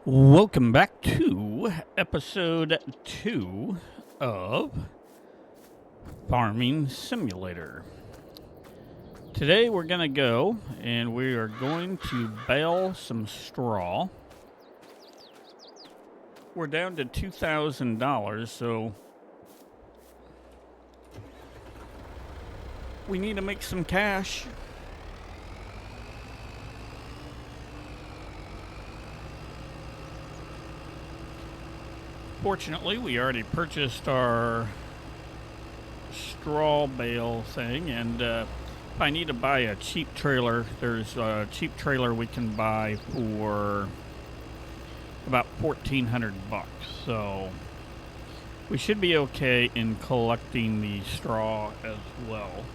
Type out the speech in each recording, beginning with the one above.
Welcome back to episode 2 of Farming Simulator. Today we're going to go and we are going to bale some straw. We're down to $2,000, so we need to make some cash. Fortunately, we already purchased our straw bale thing, and if I need to buy a cheap trailer, there's a cheap trailer we can buy for about $1,400, so we should be okay in collecting the straw as well.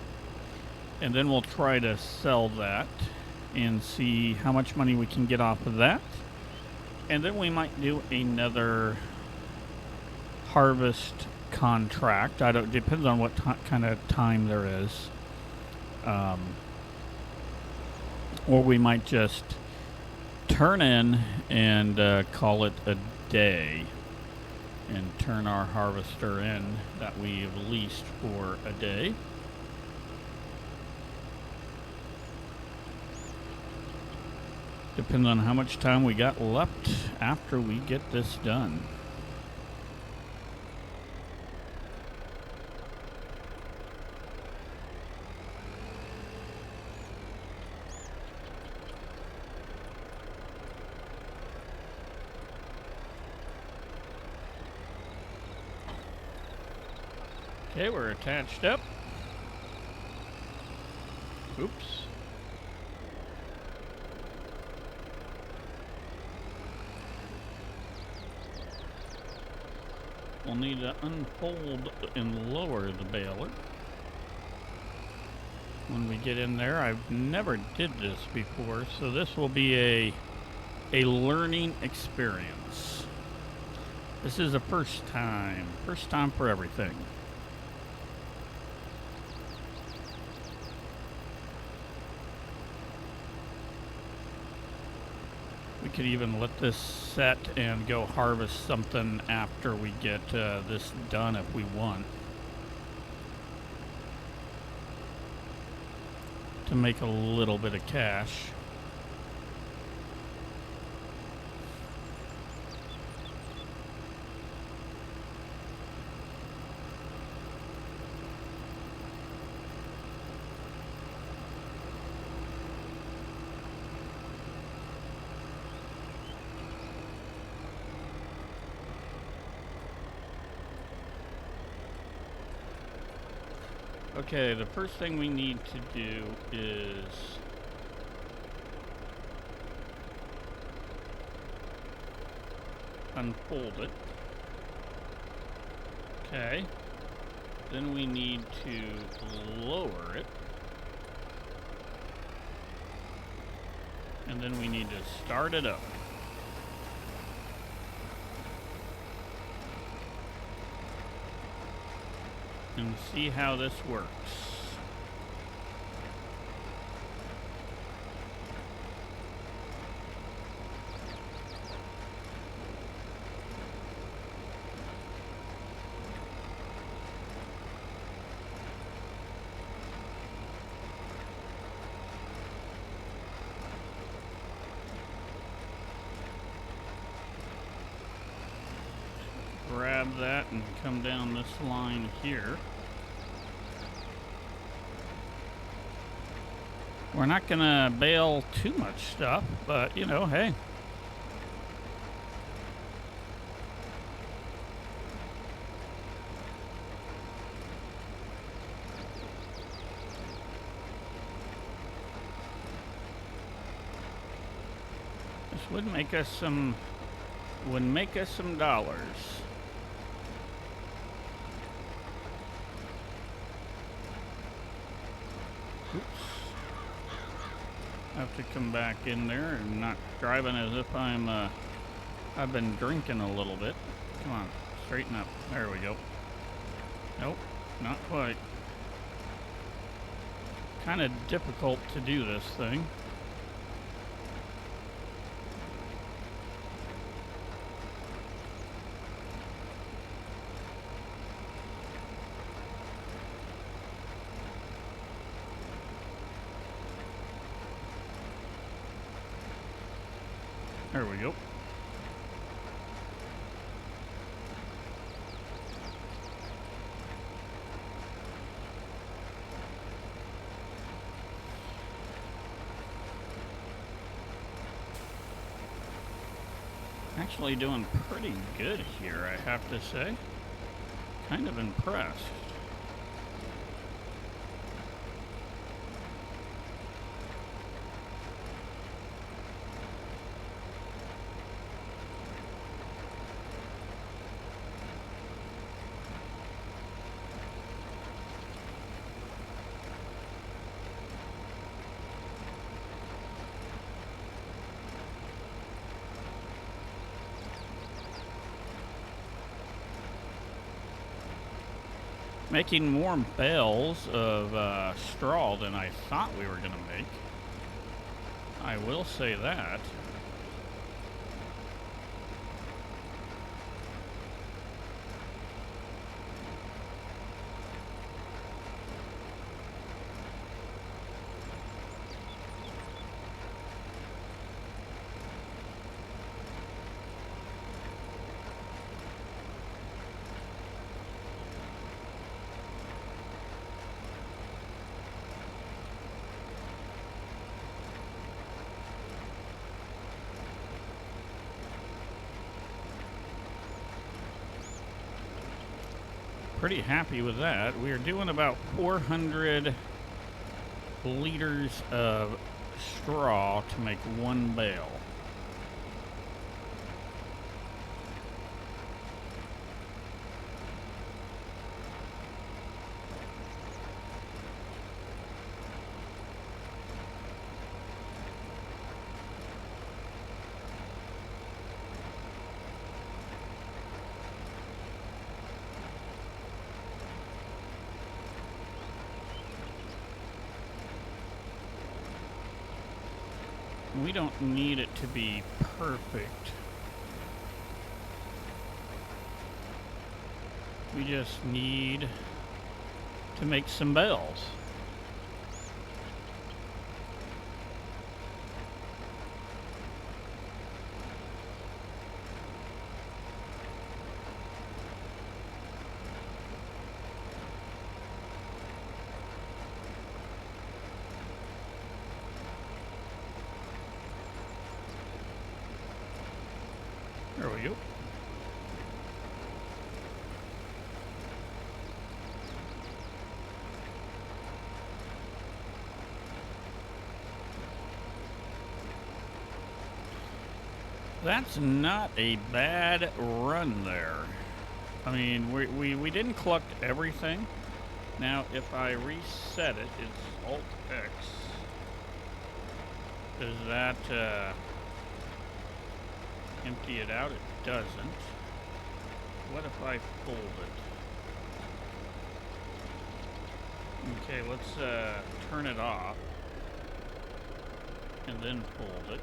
And then we'll try to sell that and see how much money we can get off of that. And then we might do another harvest contract. Depends on what kind of time there is. Or we might just turn in and call it a day and turn our harvester in that we've leased for a day. Depends on how much time we got left after we get this done. Okay, we're attached up. Oops. We'll need to unfold and lower the baler. When we get in there, I've never did this before, so this will be a learning experience. This is a first time for everything. We could even let this set and go harvest something after we get this done if we want, to make a little bit of cash. Okay, the first thing we need to do is unfold it. Okay. Then we need to lower it. And then we need to start it up. And see how this works. Grab that and come down this line here. We're not gonna bale too much stuff, but you know, hey. This would make us some dollars. Oops. I have to come back in there and not driving as if I've been drinking a little bit. Come on, straighten up. There we go. Nope, not quite. Kind of difficult to do this thing. There we go. Actually doing pretty good here, I have to say. Kind of impressed. Making more bales of straw than I thought we were going to make. I will say that. Pretty happy with that. We are doing about 400 liters of straw to make one bale. We don't need it to be perfect. We just need to make some bales. There we go. That's not a bad run there. I mean, we didn't collect everything. Now, if I reset it, it's Alt-X. Does that empty it out? It doesn't. What if I fold it? Okay, let's turn it off and then fold it.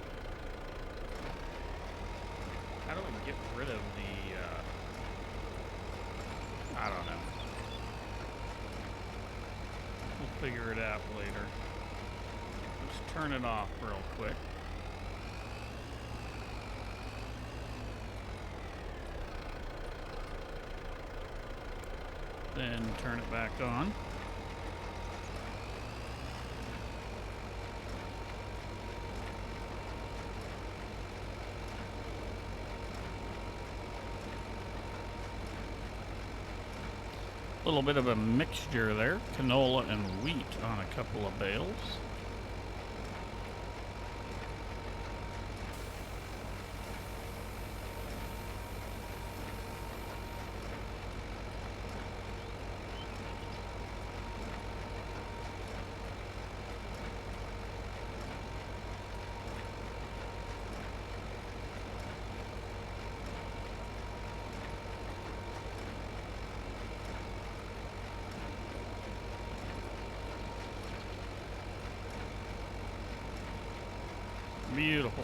How do we get rid of the I don't know. We'll figure it out later. Let's turn it off real quick. Then turn it back on. A little bit of a mixture there, canola and wheat on a couple of bales. Beautiful.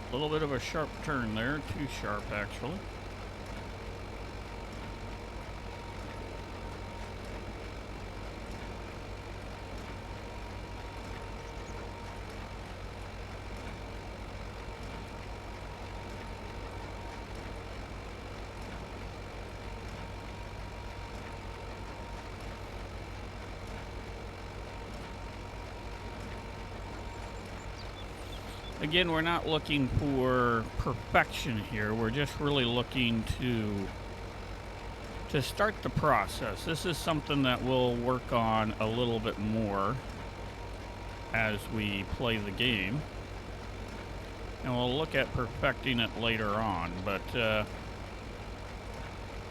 A little bit of a sharp turn there, too sharp actually. Again, we're not looking for perfection here. We're just really looking to start the process. This is something that we'll work on a little bit more as we play the game. And we'll look at perfecting it later on. But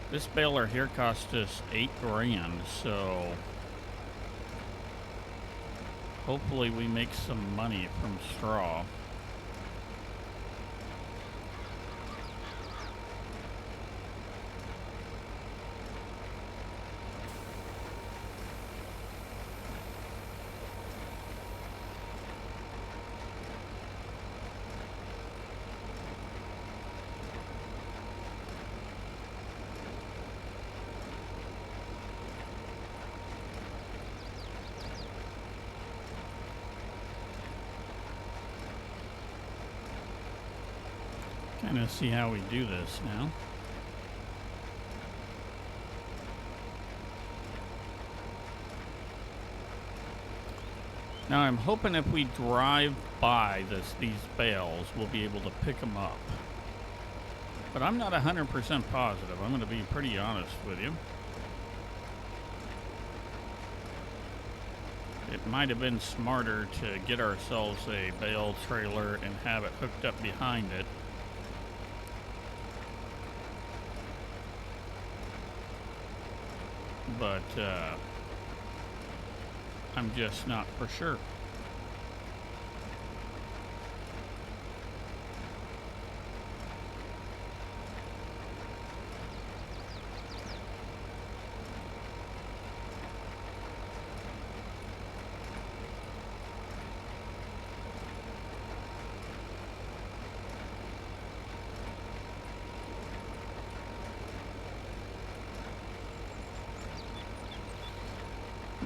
this baler here cost us $8 grand, so hopefully we make some money from straw. Kind of see how we do this now. Now I'm hoping if we drive by these bales, we'll be able to pick them up. But I'm not 100% positive. I'm going to be pretty honest with you. It might have been smarter to get ourselves a bale trailer and have it hooked up behind it. But I'm just not for sure.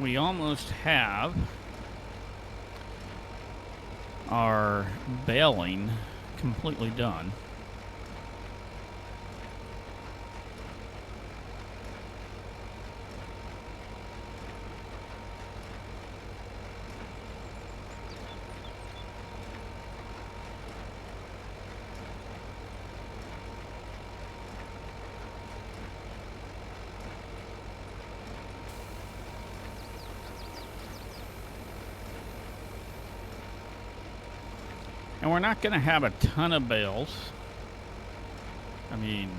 We almost have our baling completely done. And we're not going to have a ton of bales. I mean,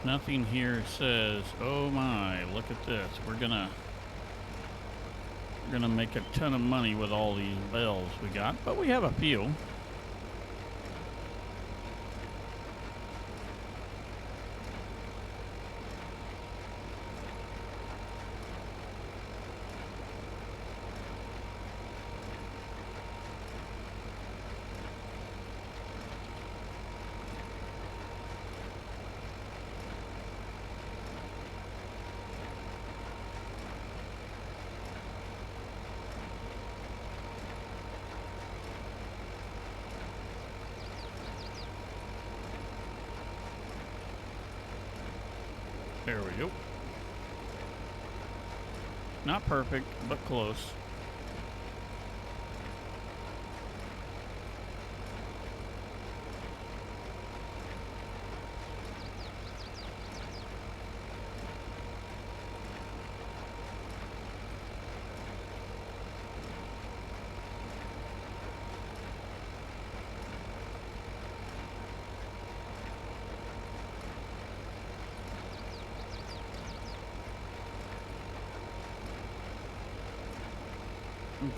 nothing here says, oh my, look at this. We're gonna make a ton of money with all these bales we got, but we have a few. There we go. Not perfect, but close.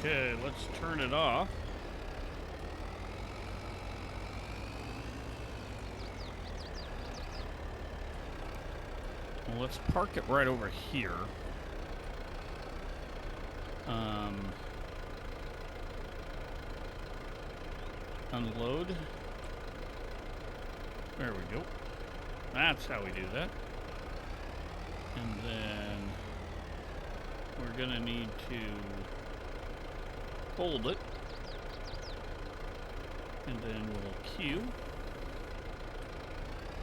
Okay, let's turn it off. Well, let's park it right over here. Unload. There we go. That's how we do that. And then we're gonna need to hold it. And then we'll queue.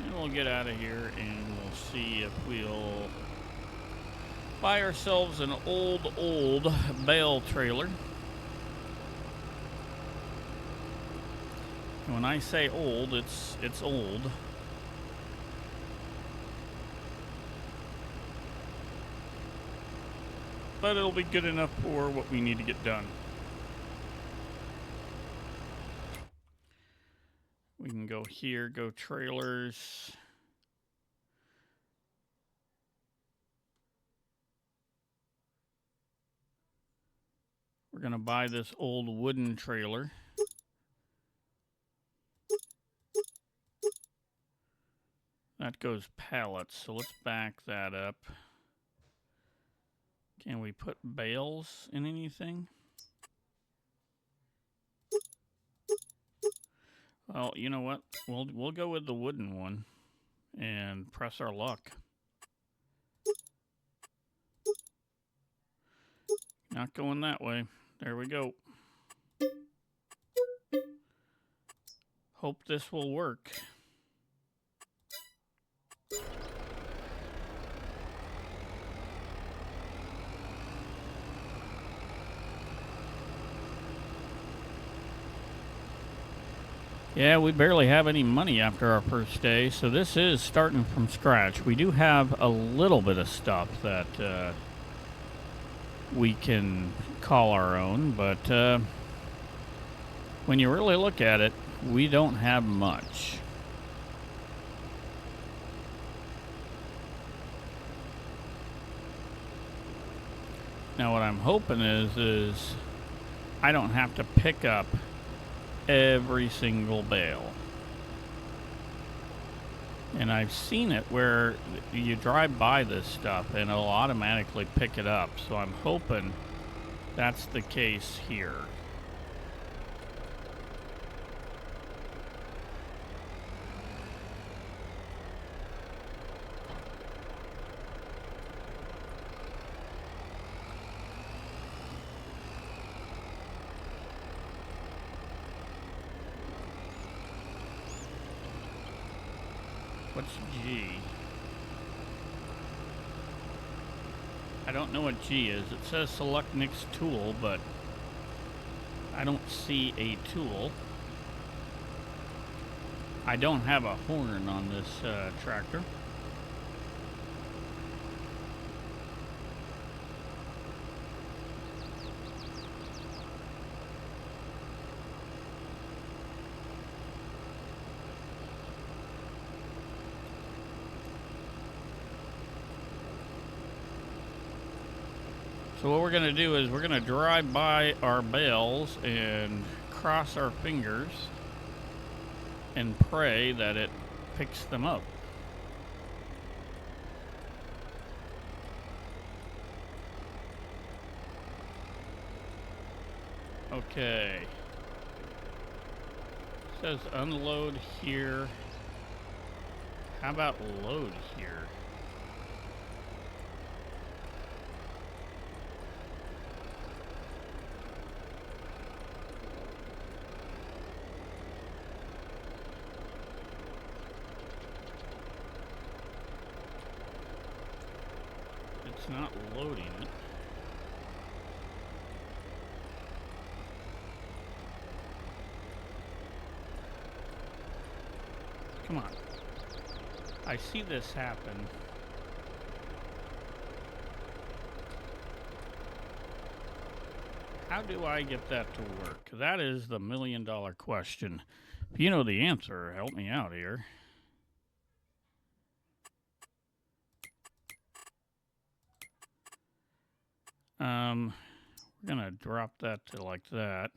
And we'll get out of here and we'll see if we'll buy ourselves an old bale trailer. And when I say old, it's old. But it'll be good enough for what we need to get done. We can go here, go trailers. We're gonna buy this old wooden trailer. That goes pallets, so let's back that up. Can we put bales in anything? Well, you know what? We'll go with the wooden one and press our luck. Not going that way. There we go. Hope this will work. Yeah, we barely have any money after our first day, so this is starting from scratch. We do have a little bit of stuff that we can call our own, but when you really look at it, we don't have much. Now what I'm hoping is I don't have to pick up every single bale. And I've seen it where you drive by this stuff and it'll automatically pick it up. So I'm hoping that's the case here. What's G? I don't know what G is. It says select next tool, but I don't see a tool. I don't have a horn on this tractor. So what we're going to do is we're going to drive by our bales and cross our fingers and pray that it picks them up. Okay. It says unload here. How about load here? It's not loading it. Come on. I see this happen. How do I get that to work? That is the million-dollar question. If you know the answer, help me out here. We're gonna drop that to like that.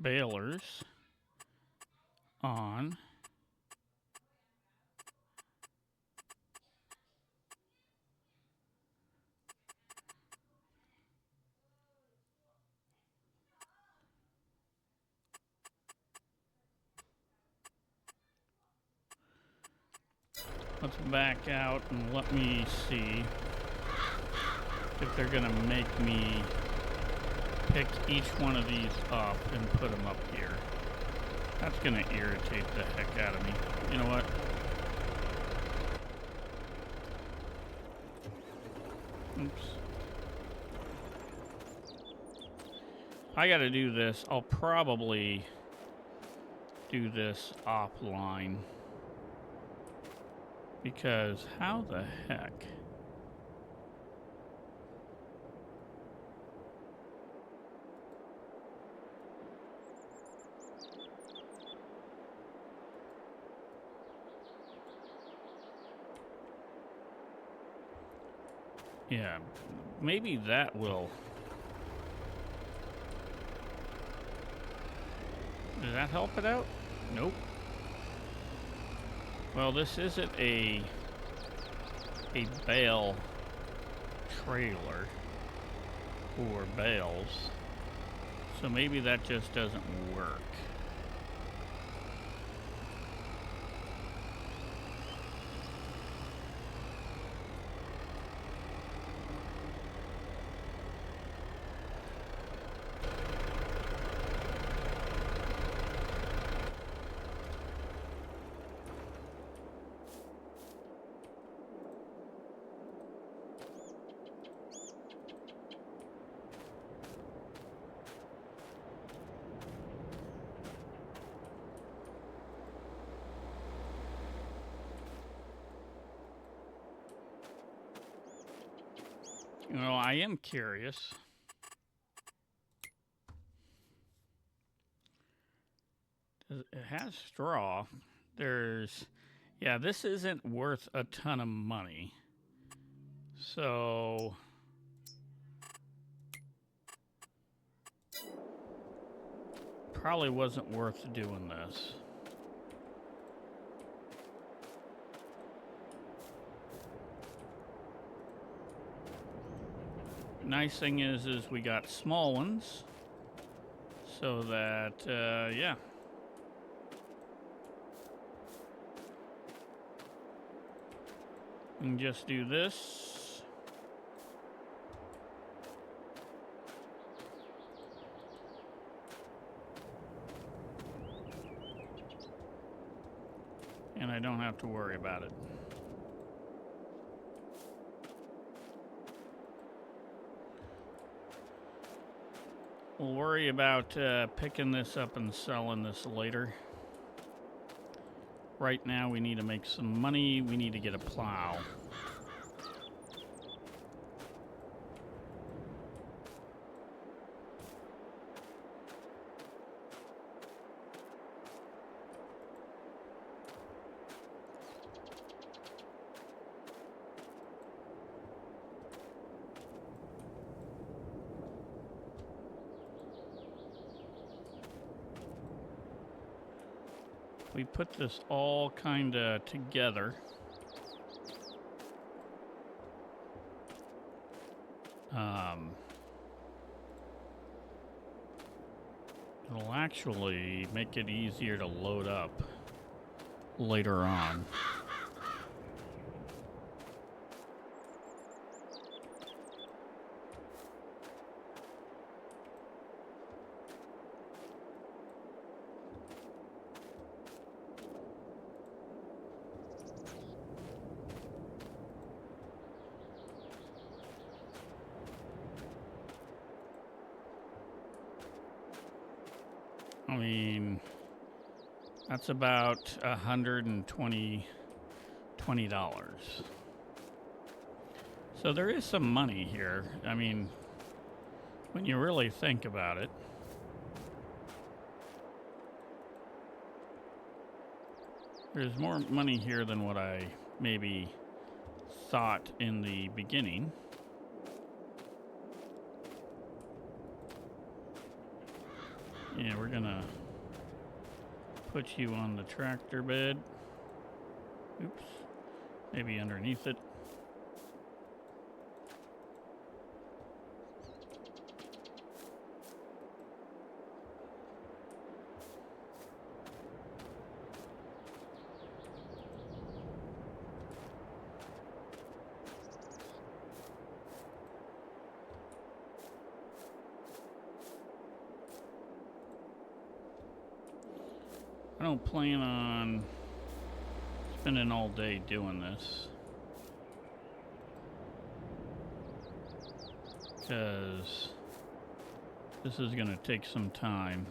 balers on. Let's back out and let me see if they're gonna make me pick each one of these up and put them up here. That's gonna irritate the heck out of me. You know what? Oops. If I gotta do this, I'll probably do this offline. Because how the heck? Yeah, maybe that will. Did that help it out? Nope. Well, this isn't a bale trailer for bales, so maybe that just doesn't work. You know, I am curious. It has straw. Yeah, this isn't worth a ton of money. So, probably wasn't worth doing this. Nice thing is we got small ones, so that, yeah. And just do this. And I don't have to worry about it. We'll worry about picking this up and selling this later. Right now we need to make some money. We need to get a plow. We put this all kind of together. It'll actually make it easier to load up later on. I mean, that's about $120. So there is some money here. I mean, when you really think about it. There's more money here than what I maybe thought in the beginning. Yeah, we're gonna put you on the tractor bed. Oops. Maybe underneath it. I don't plan on spending all day doing this, because this is going to take some time.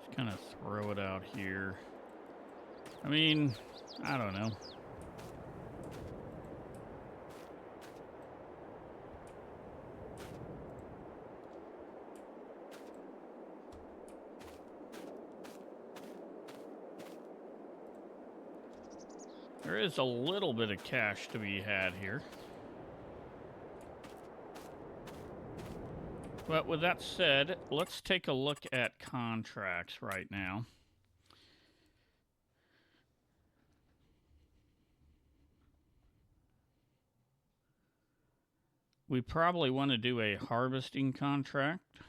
Just kind of throw it out here. I mean, I don't know. There is a little bit of cash to be had here. But with that said, let's take a look at contracts right now. We probably want to do a harvesting contract.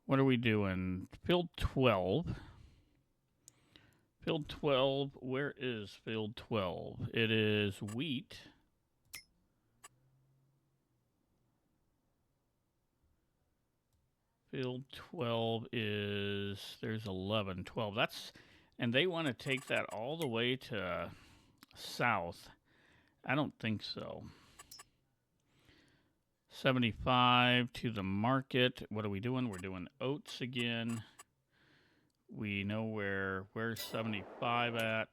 What are we doing? Field 12. Field 12, where is field 12? It is wheat. Field 12 is, there's 11, 12. That's, and they want to take that all the way to south. I don't think so. 75 to the market. What are we doing? We're doing oats again. We know where's 75 at.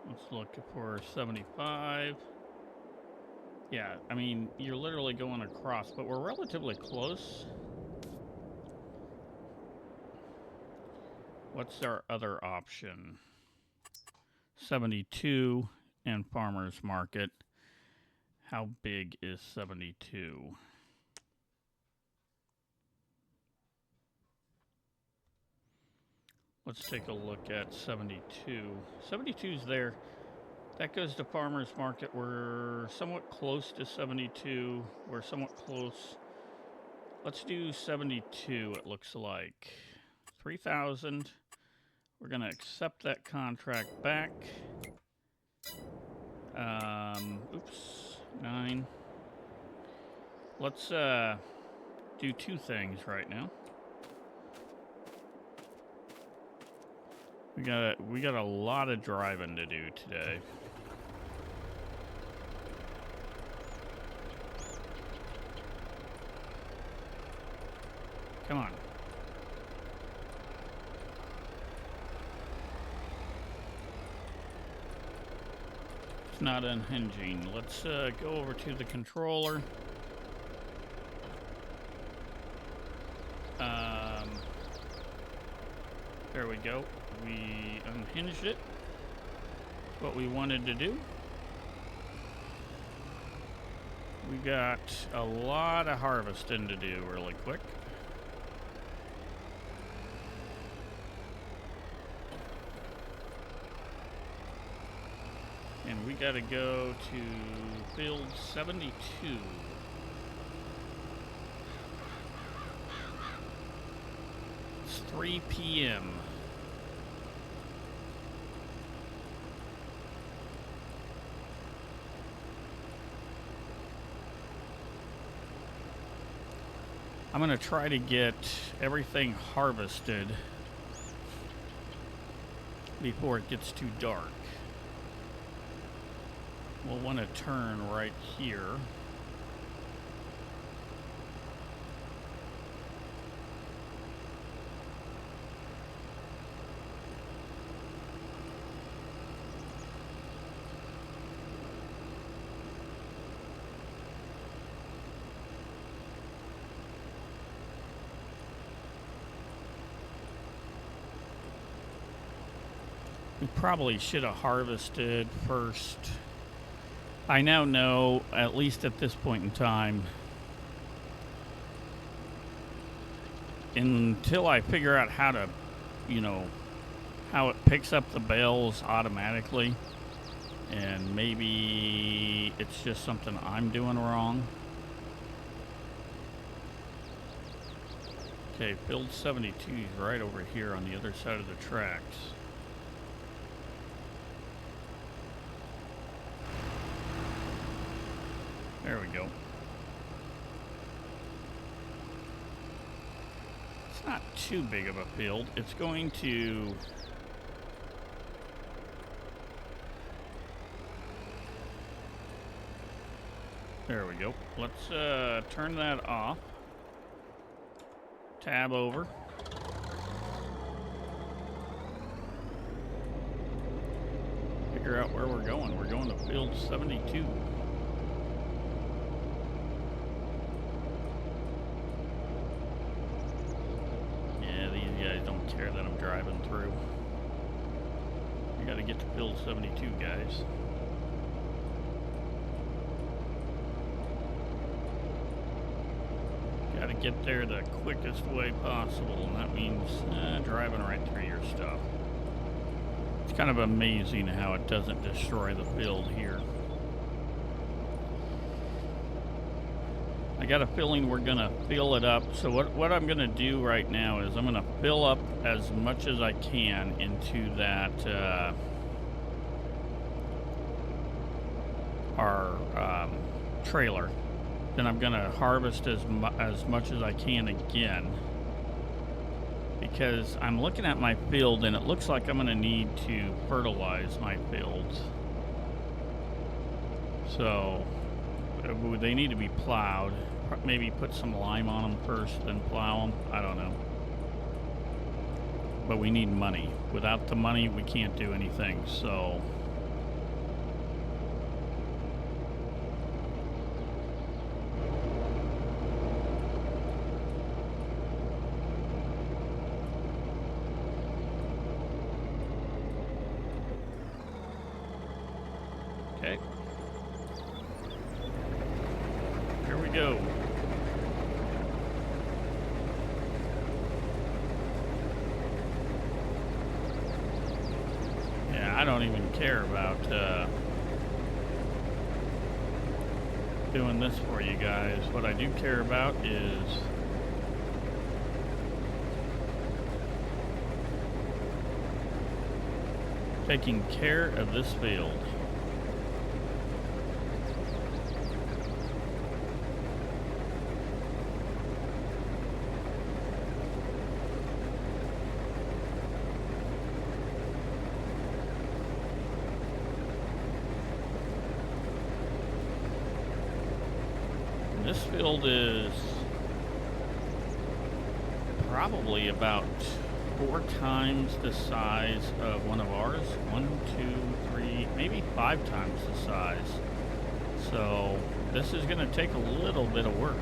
Let's look for 75. Yeah, I mean, you're literally going across, but we're relatively close. What's our other option? 72 and farmers market. How big is 72? Let's take a look at 72. 72's there. That goes to farmers market. We're somewhat close to 72. We're somewhat close. Let's do 72, it looks like. 3,000. We're going to accept that contract back. Oops, 9. Let's do two things right now. We got a lot of driving to do today. Come on. It's not unhinging. Let's go over to the controller. There we go. We unhinged it. What we wanted to do. We got a lot of harvesting to do really quick. And we gotta go to field 72. It's 3 p.m. I'm going to try to get everything harvested before it gets too dark. We'll want to turn right here. We probably should have harvested first. I now know, at least at this point in time, until I figure out how to, you know, how it picks up the bales automatically, and maybe it's just something I'm doing wrong. Okay, field 72 is right over here on the other side of the tracks. There we go. It's not too big of a field. It's going to... There we go. Let's turn that off. Tab over. Figure out where we're going. We're going to field 72. Yeah, these guys don't care that I'm driving through. We gotta get to field 72, guys. Gotta get there the quickest way possible, and that means driving right through your stuff. It's kind of amazing how it doesn't destroy the field here. I got a feeling we're gonna fill it up. So what I'm gonna do right now is I'm gonna fill up as much as I can into that our trailer. Then I'm gonna harvest as much as I can again, because I'm looking at my field and it looks like I'm gonna need to fertilize my fields. So they need to be plowed. Maybe put some lime on them first, then plow them. I don't know. But we need money. Without the money, we can't do anything. So okay. Here we go. Yeah, I don't even care about doing this for you guys. What I do care about is taking care of this field. This field is probably about 4 times the size of one of ours. 1, 2, 3, maybe 5 times the size. So this is going to take a little bit of work.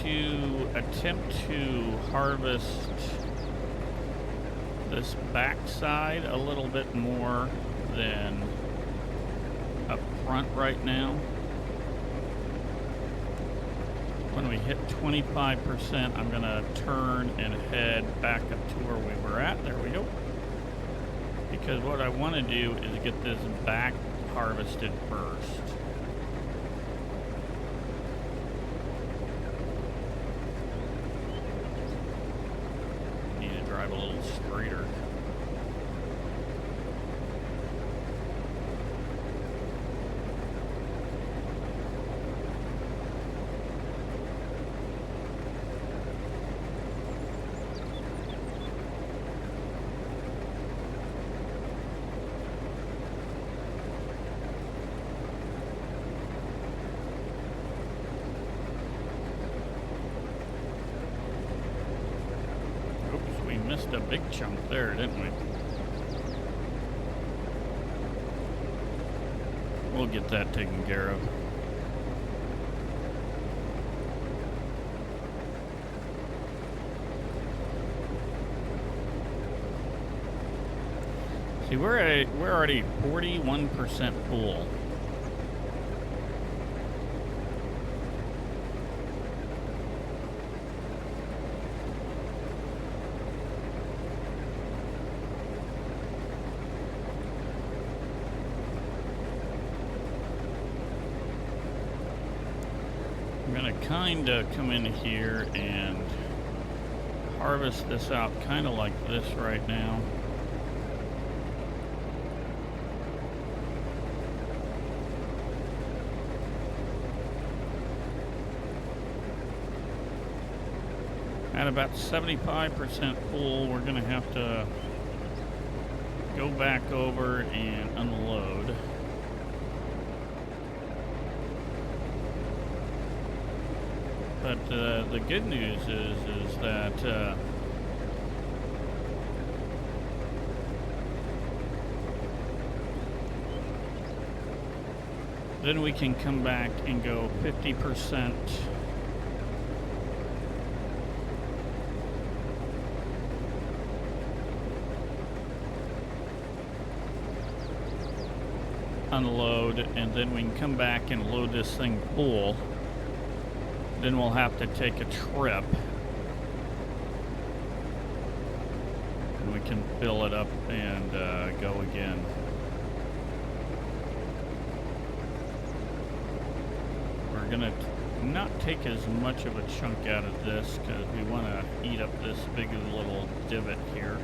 To attempt to harvest this back side a little bit more than up front right now. When we hit 25%, I'm gonna turn and head back up to where we were at. There we go. Because what I want to do is get this back harvested first. Drive a little straighter. missed a big chunk there, didn't we? We'll get that taken care of. See, we're already 41% full. I'm gonna kind of come in here and harvest this out kind of like this right now. At about 75% full, we're gonna have to go back over and unload. But the good news is that then we can come back and go 50% unload, and then we can come back and load this thing full. Then we'll have to take a trip and we can fill it up and go again. We're gonna not take as much of a chunk out of this because we want to eat up this big little divot here.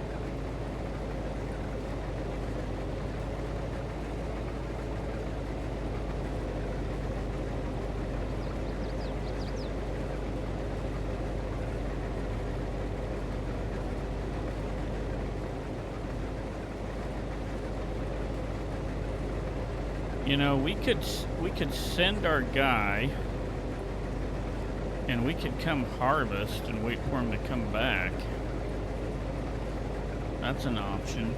You know, we could send our guy and we could come harvest and wait for him to come back. That's an option.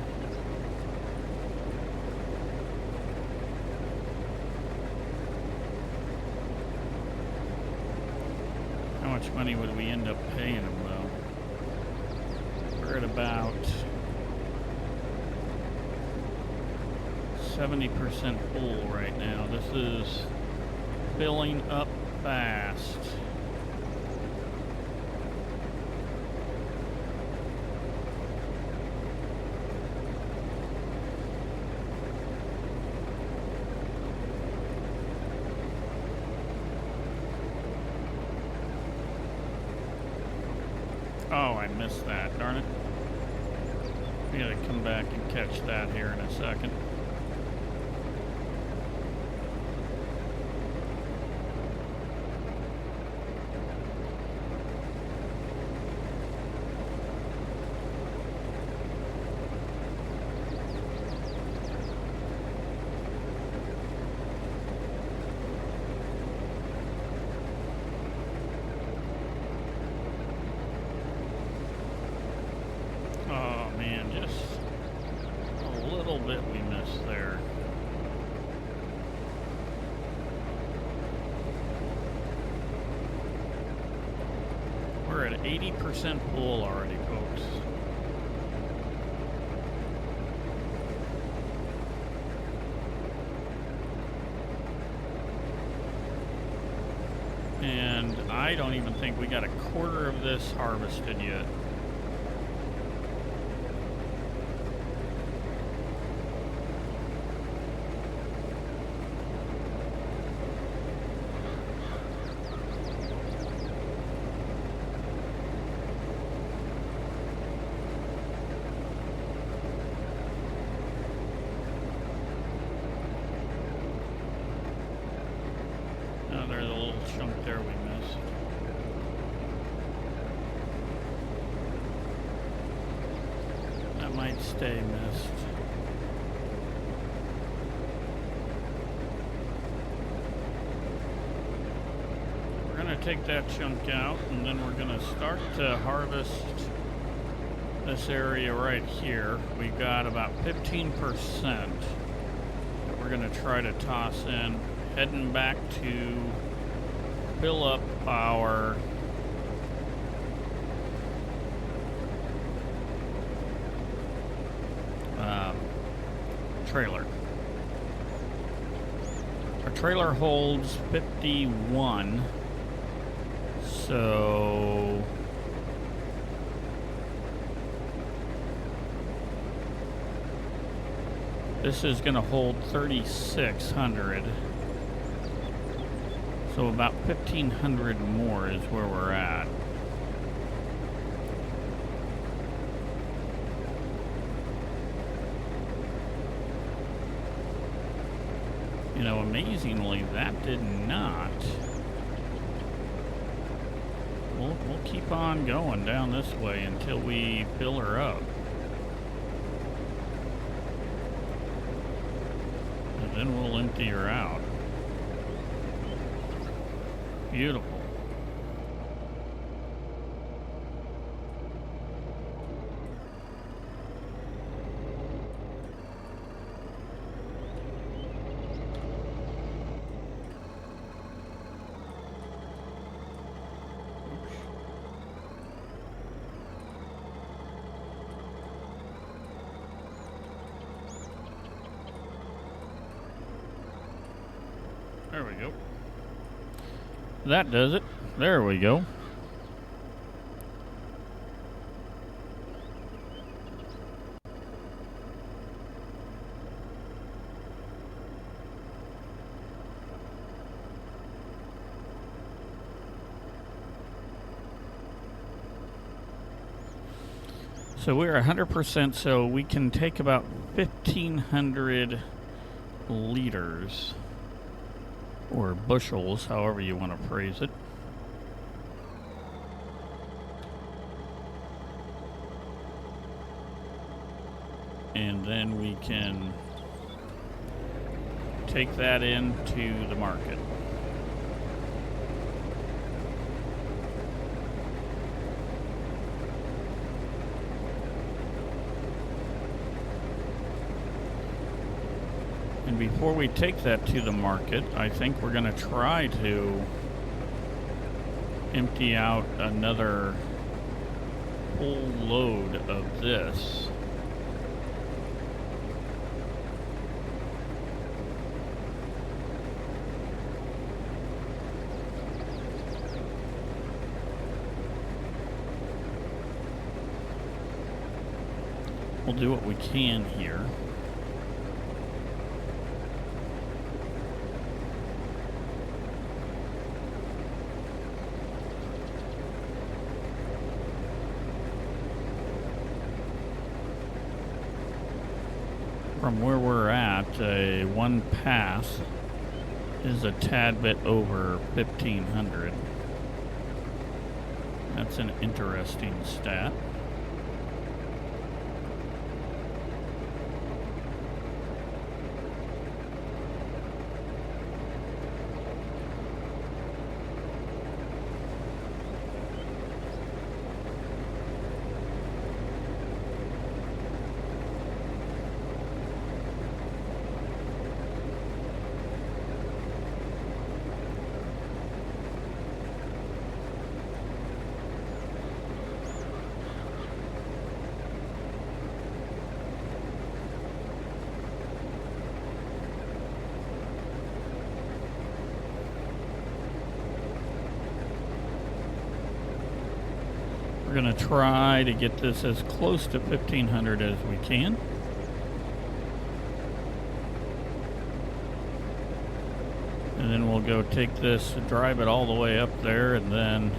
How much money would we end up paying him though? We're at about 70% full right now. This is filling up fast. Oh, I missed that, darn it. We gotta come back and catch that here in a second. Bit we missed there. We're at 80% full already, folks. And I don't even think we got a quarter of this harvested yet. There's a little chunk there we missed. That might stay missed. We're going to take that chunk out and then we're going to start to harvest this area right here, we've got about 15% that we're going to try to toss in, heading back to fill up our trailer. Our trailer holds 51, so this is going to hold 3,600. So about 1,500 more is where we're at. You know, amazingly, that did not. We'll keep on going down this way until we fill her up. And then we'll empty her out. Beautiful. There we go. That does it. There we go. So we're 100%, so we can take about 1,500 liters. Or bushels, however you want to phrase it. And then we can take that into the market. And before we take that to the market, I think we're going to try to empty out another full load of this. We'll do what we can here. From where we're at, one pass is a tad bit over 1,500. That's an interesting stat. We're going to try to get this as close to 1,500 as we can. And then we'll go take this, drive it all the way up there, and then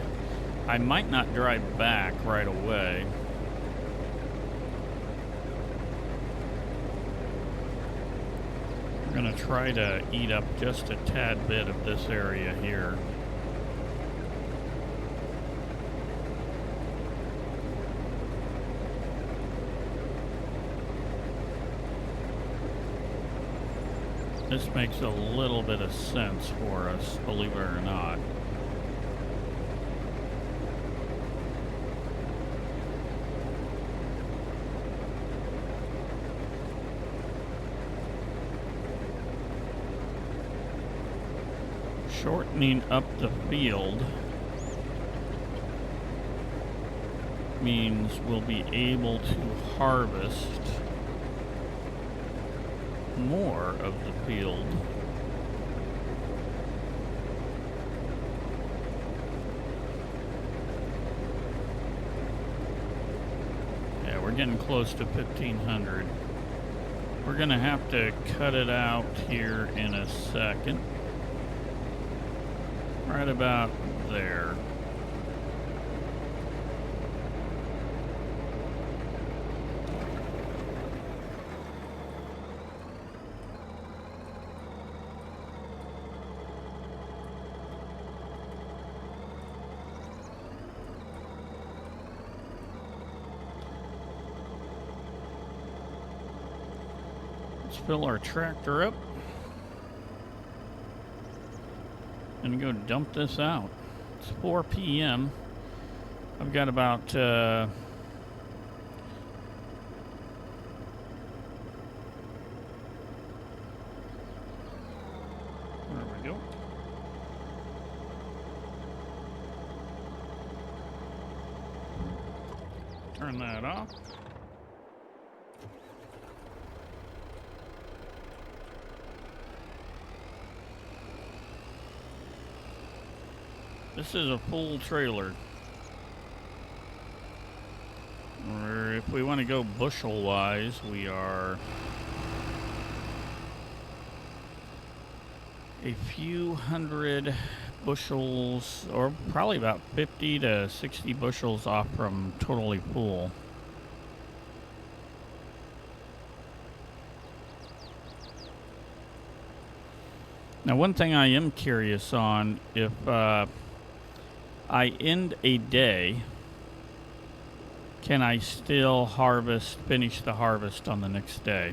I might not drive back right away. We're going to try to eat up just a tad bit of this area here. This makes a little bit of sense for us, believe it or not. shortening up the field means we'll be able to harvest more of the field. Yeah, we're getting close to 1,500. We're gonna have to cut it out here in a second. Right about there. Let's fill our tractor up and go dump this out. It's 4 p.m. I've got about there we go. Turn that off. This is a full trailer. Or if we want to go bushel wise, we are a few hundred bushels, or probably about 50 to 60 bushels off from totally full. Now, one thing I am curious on, if I end a day, can I still finish the harvest on the next day?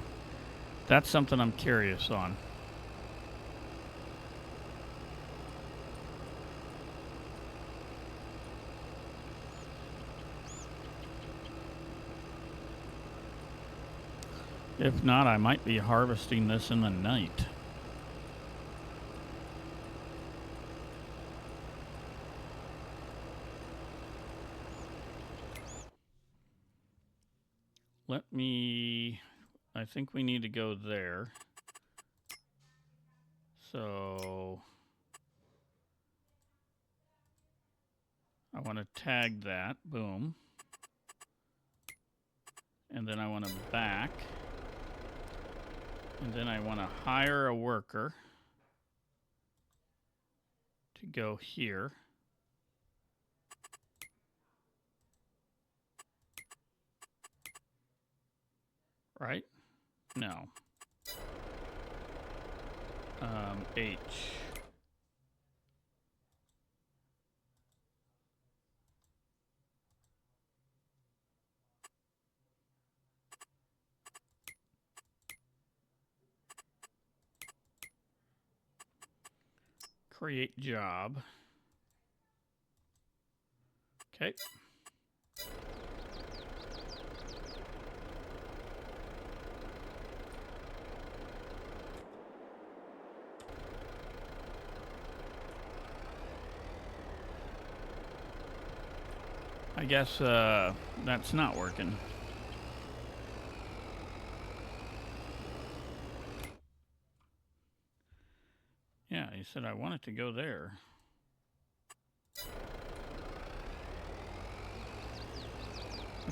That's something I'm curious on. If not, I might be harvesting this in the night. I think we need to go there. So I want to tag that, boom. And then I want to back. And then I want to hire a worker to go here. Right? No. H. Create job. Okay. I guess that's not working. Yeah, he said I want it to go there.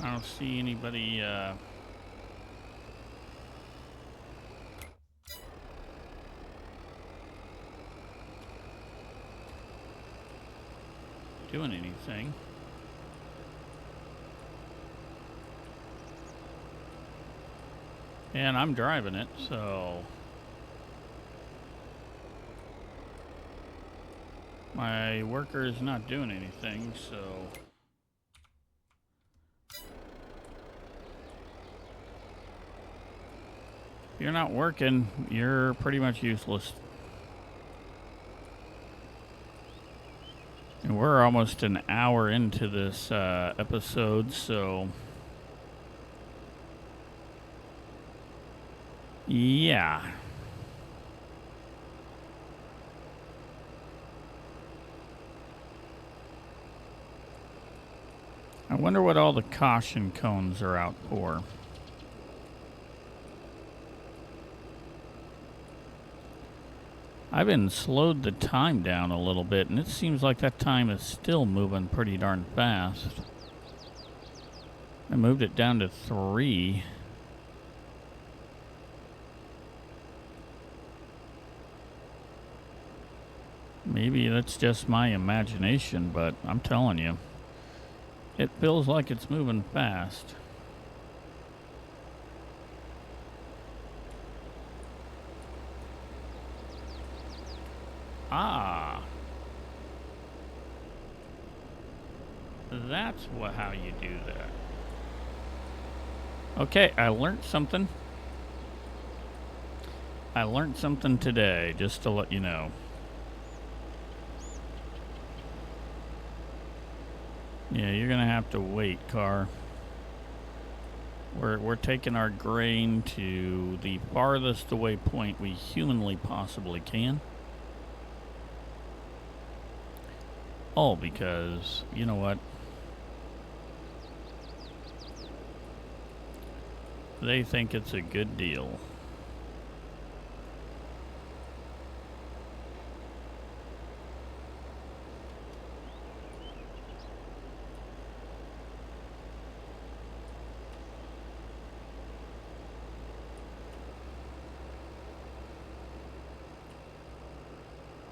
I don't see anybody doing anything. And I'm driving it, so my worker is not doing anything, so if you're not working, you're pretty much useless. And we're almost an hour into this episode, so yeah. I wonder what all the caution cones are out for. I've been slowed the time down a little bit, and it seems like that time is still moving pretty darn fast. I moved it down to 3. Maybe that's just my imagination, but I'm telling you, it feels like it's moving fast. Ah. That's how you do that. Okay, I learned something. I learned something today, just to let you know. Yeah, you're gonna have to wait, car. We're taking our grain to the farthest away point we humanly possibly can. All because, you know what? They think it's a good deal.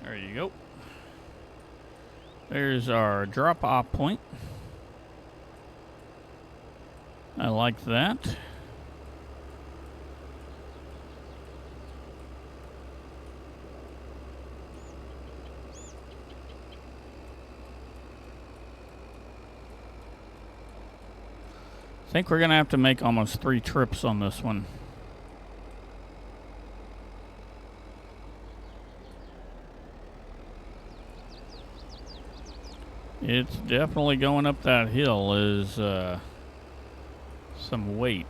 There you go. There's our drop-off point. I like that. I think we're going to have to make almost 3 trips on this one. It's definitely going up that hill is some weight.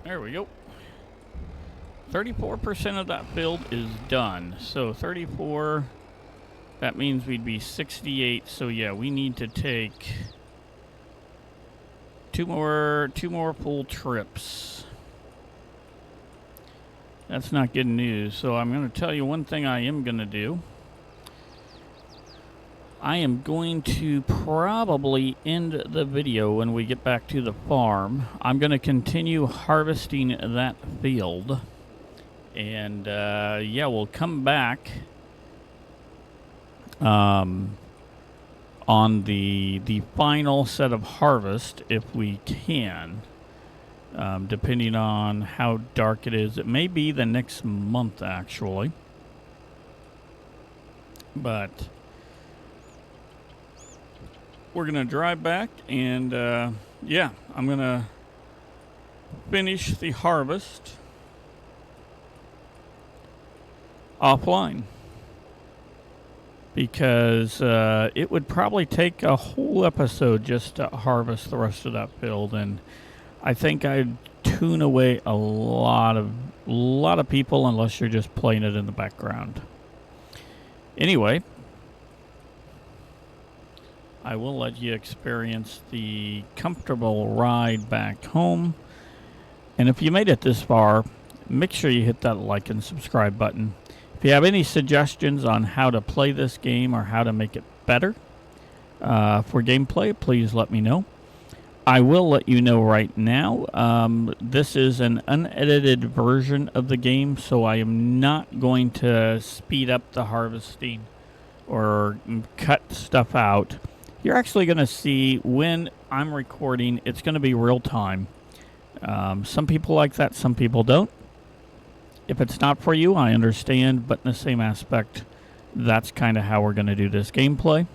There we go. 34% of that field is done. So 34, that means we'd be 68. So yeah, we need to take two more full trips. That's not good news. So I'm going to tell you one thing I am going to do. I am going to probably end the video when we get back to the farm. I'm going to continue harvesting that field. And, yeah, we'll come back on the final set of harvest if we can. Depending on how dark it is. It may be the next month, actually. But we're going to drive back and, yeah, I'm going to finish the harvest offline. Because it would probably take a whole episode just to harvest the rest of that field. And I think I'd tune away a lot of people unless you're just playing it in the background. Anyway, I will let you experience the comfortable ride back home. And if you made it this far, make sure you hit that like and subscribe button. If you have any suggestions on how to play this game or how to make it better for gameplay, please let me know. I will let you know right now, this is an unedited version of the game, so I am not going to speed up the harvesting or cut stuff out. You're actually going to see when I'm recording, it's going to be real time. Some people like that, some people don't. If it's not for you, I understand, but in the same aspect, that's kind of how we're going to do this gameplay.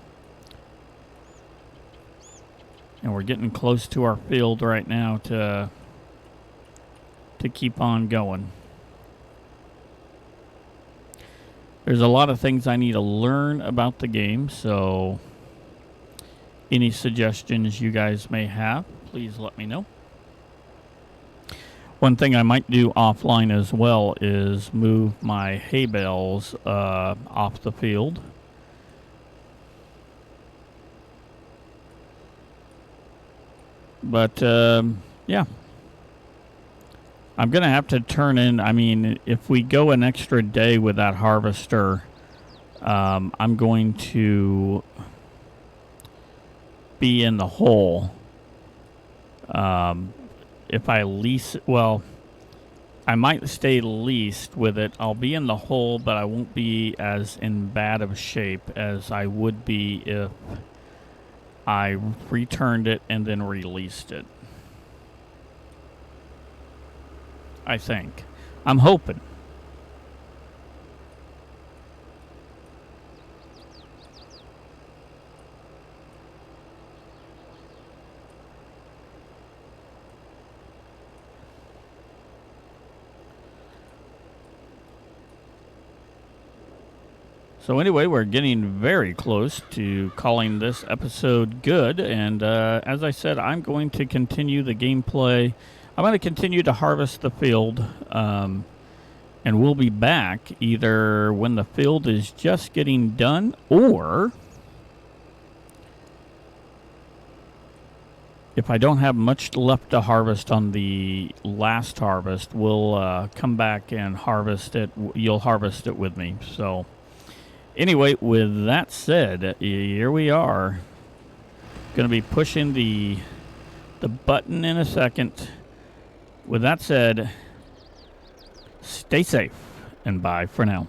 And we're getting close to our field right now to keep on going. There's a lot of things I need to learn about the game, so Any suggestions you guys may have, please let me know. One thing I might do offline as well is move my hay bales off the field. But, yeah. I'm going to have to turn in, I mean, if we go an extra day with that harvester, I'm going to be in the hole. If I lease, well, I might stay leased with it. I'll be in the hole, but I won't be as in bad of shape as I would be if I returned it and then released it. I think. I'm hoping. So anyway, we're getting very close to calling this episode good, and as I said, I'm going to continue the gameplay. I'm going to continue to harvest the field, and we'll be back either when the field is just getting done, or if I don't have much left to harvest on the last harvest, we'll come back and harvest it. You'll harvest it with me. So anyway, with that said, here we are. Going to be pushing the button in a second. With that said, stay safe and bye for now.